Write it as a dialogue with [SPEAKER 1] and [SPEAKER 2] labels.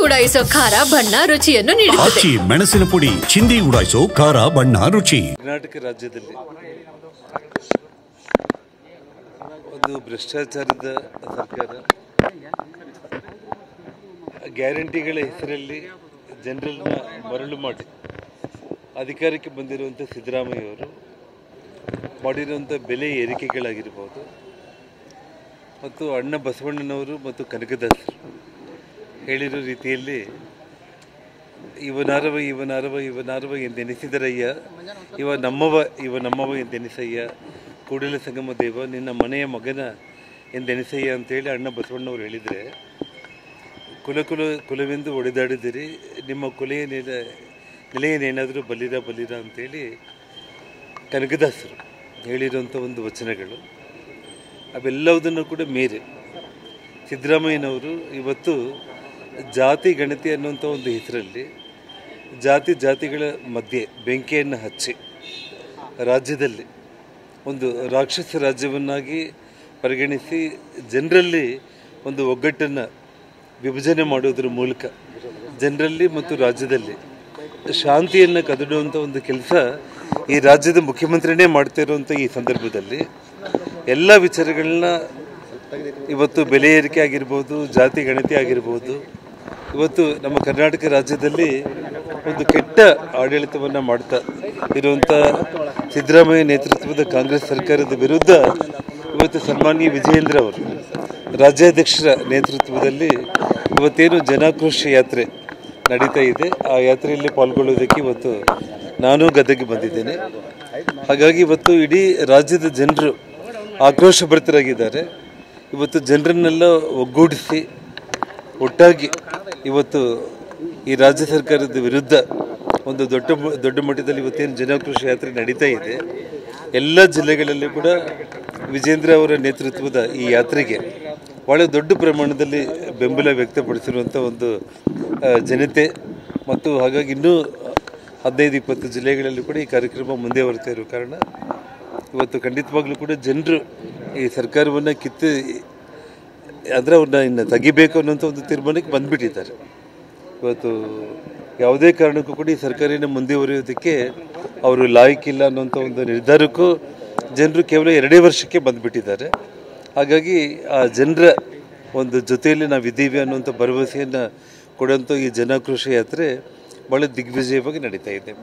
[SPEAKER 1] ಉಡಾಯಿಸೋ ಖಾರ ಬಣ್ಣ ರುಚಿಯನ್ನು ನೀಡುತ್ತದೆ.
[SPEAKER 2] ಮೆಣಸಿನ ಪುಡಿ ಚಿಂದಿ ಉಡಾಯಿಸೋ ಖಾರ ಬಣ್ಣ ರುಚಿ.
[SPEAKER 3] ಕರ್ನಾಟಕ ರಾಜ್ಯದಲ್ಲಿ ಒಂದು ಭ್ರಷ್ಟಾಚಾರದ ಸರ್ಕಾರ, ಗ್ಯಾರಂಟಿಗಳ ಹೆಸರಲ್ಲಿ ಜನರನ್ನ ಮರಳು ಮಾಡಿ ಅಧಿಕಾರಕ್ಕೆ ಬಂದಿರುವಂಥ ಸಿದ್ದರಾಮಯ್ಯ ಅವರು ಮಾಡಿರುವಂಥ ಬೆಲೆ ಏರಿಕೆಗಳಾಗಿರ್ಬೋದು, ಮತ್ತು ಅಣ್ಣ ಬಸವಣ್ಣನವರು ಮತ್ತು ಕನಕದಾಸರು ಹೇಳಿರೋ ರೀತಿಯಲ್ಲಿ ಇವನಾರವ ಇವನಾರವ ಇವನಾರವ ಎಂದೆನಿಸಿದರಯ್ಯ, ಇವ ನಮ್ಮವ ಎಂದೆನಿಸಯ್ಯ, ಕೂಡಲ ಸಂಗಮ ದೇವ ನಿನ್ನ ಮನೆಯ ಮಗನ ಎಂದೆನಿಸಯ್ಯ ಅಂತೇಳಿ ಅಣ್ಣ ಬಸವಣ್ಣವರು ಹೇಳಿದರೆ, ಕುಲವೆಂದು ಒಡೆದಾಡಿದಿರಿ, ನಿಮ್ಮ ಕುಲೆಯ ನೆಲೆಯನ್ನೇನಾದರೂ ಬಲ್ಲಿರ ಅಂತೇಳಿ ಕನಕದಾಸರು ಹೇಳಿರುವಂಥ ಒಂದು ವಚನಗಳು. ಅವೆಲ್ಲವುದನ್ನು ಕೂಡ ಮೀರಿ ಸಿದ್ದರಾಮಯ್ಯನವರು ಇವತ್ತು ಜಾತಿ ಗಣತಿ ಅನ್ನುವಂಥ ಒಂದು ಹೆಸರಲ್ಲಿ ಜಾತಿಗಳ ಮಧ್ಯೆ ಬೆಂಕಿಯನ್ನು ಹಚ್ಚಿ ರಾಜ್ಯದಲ್ಲಿ ಒಂದು ರಾಕ್ಷಸ ರಾಜ್ಯವನ್ನಾಗಿ ಪರಿಗಣಿಸಿ ಜನರಲ್ಲಿ ಒಂದು ಒಗ್ಗಟ್ಟನ್ನು ವಿಭಜನೆ ಮಾಡುವುದರ ಮೂಲಕ ಜನರಲ್ಲಿ ಮತ್ತು ರಾಜ್ಯದಲ್ಲಿ ಶಾಂತಿಯನ್ನು ಕದಡುವಂಥ ಒಂದು ಕೆಲಸ ಈ ರಾಜ್ಯದ ಮುಖ್ಯಮಂತ್ರಿನೇ ಮಾಡ್ತಾ ಇರುವಂಥ ಈ ಸಂದರ್ಭದಲ್ಲಿ ಎಲ್ಲ ವಿಚಾರಗಳನ್ನ ಇವತ್ತು ಬೆಲೆ ಏರಿಕೆ ಆಗಿರ್ಬೋದು, ಜಾತಿ ಗಣತಿ ಆಗಿರ್ಬೋದು, ಇವತ್ತು ನಮ್ಮ ಕರ್ನಾಟಕ ರಾಜ್ಯದಲ್ಲಿ ಒಂದು ಕೆಟ್ಟ ಆಡಳಿತವನ್ನು ಮಾಡ್ತಾ ಇರುವಂಥ ಸಿದ್ದರಾಮಯ್ಯ ನೇತೃತ್ವದ ಕಾಂಗ್ರೆಸ್ ಸರ್ಕಾರದ ವಿರುದ್ಧ ಇವತ್ತು ಸನ್ಮಾನ್ಯ ವಿಜಯೇಂದ್ರ ಅವರು ರಾಜ್ಯಾಧ್ಯಕ್ಷರ ನೇತೃತ್ವದಲ್ಲಿ ಇವತ್ತೇನು ಜನಾಕ್ರೋಶ ಯಾತ್ರೆ ನಡೀತಾ ಇದೆ, ಆ ಯಾತ್ರೆಯಲ್ಲಿ ಪಾಲ್ಗೊಳ್ಳುವುದಕ್ಕೆ ಇವತ್ತು ನಾನು ಗದಗಿಗೆ ಬಂದಿದ್ದೇನೆ. ಹಾಗಾಗಿ ಇವತ್ತು ಇಡೀ ರಾಜ್ಯದ ಜನರು ಆಕ್ರೋಶಭರಿತರಾಗಿದ್ದಾರೆ. ಇವತ್ತು ಜನರನ್ನೆಲ್ಲ ಒಗ್ಗೂಡಿಸಿ ಒಟ್ಟಾಗಿ ಇವತ್ತು ಈ ರಾಜ್ಯ ಸರ್ಕಾರದ ವಿರುದ್ಧ ಒಂದು ದೊಡ್ಡ ಮಟ್ಟದಲ್ಲಿ ಇವತ್ತೇನು ಜನಾಕ್ರೋಶ ಯಾತ್ರೆ ನಡೀತಾ ಇದೆ, ಎಲ್ಲ ಜಿಲ್ಲೆಗಳಲ್ಲಿ ಕೂಡ ವಿಜೇಂದ್ರ ಅವರ ನೇತೃತ್ವದ ಈ ಯಾತ್ರೆಗೆ ಭಾಳ ದೊಡ್ಡ ಪ್ರಮಾಣದಲ್ಲಿ ಬೆಂಬಲ ವ್ಯಕ್ತಪಡಿಸಿರುವಂಥ ಒಂದು ಜನತೆ, ಮತ್ತು ಹಾಗಾಗಿ ಇನ್ನೂ 15-20 ಜಿಲ್ಲೆಗಳಲ್ಲಿ ಕೂಡ ಈ ಕಾರ್ಯಕ್ರಮ ಮುಂದೆ ಬರ್ತಾ ಇರೋ ಕಾರಣ ಇವತ್ತು ಖಂಡಿತವಾಗ್ಲೂ ಕೂಡ ಜನರು ಈ ಸರ್ಕಾರವನ್ನು ಅವ್ರನ್ನ ಇನ್ನು ತೆಗಿಬೇಕು ಅನ್ನೋಂಥ ಒಂದು ತೀರ್ಮಾನಕ್ಕೆ ಬಂದುಬಿಟ್ಟಿದ್ದಾರೆ. ಇವತ್ತು ಯಾವುದೇ ಕಾರಣಕ್ಕೂ ಕೂಡ ಈ ಸರ್ಕಾರನ ಮುಂದುವರಿಯೋದಕ್ಕೆ ಅವರು ಲಾಯಕ್ಕಿಲ್ಲ ಅನ್ನೋಂಥ ಒಂದು ನಿರ್ಧಾರಕ್ಕೂ ಜನರು ಕೇವಲ 2 ವರ್ಷಕ್ಕೆ ಬಂದುಬಿಟ್ಟಿದ್ದಾರೆ. ಹಾಗಾಗಿ ಆ ಜನರ ಒಂದು ಜೊತೆಯಲ್ಲಿ ನಾವಿದ್ದೀವಿ ಅನ್ನುವಂಥ ಭರವಸೆಯನ್ನು ಕೊಡುವಂಥ ಈ ಜನಾಕ್ರೋಶ ಯಾತ್ರೆ ಭಾಳ ದಿಗ್ವಿಜಯವಾಗಿ ನಡೀತಾ ಇದೆ.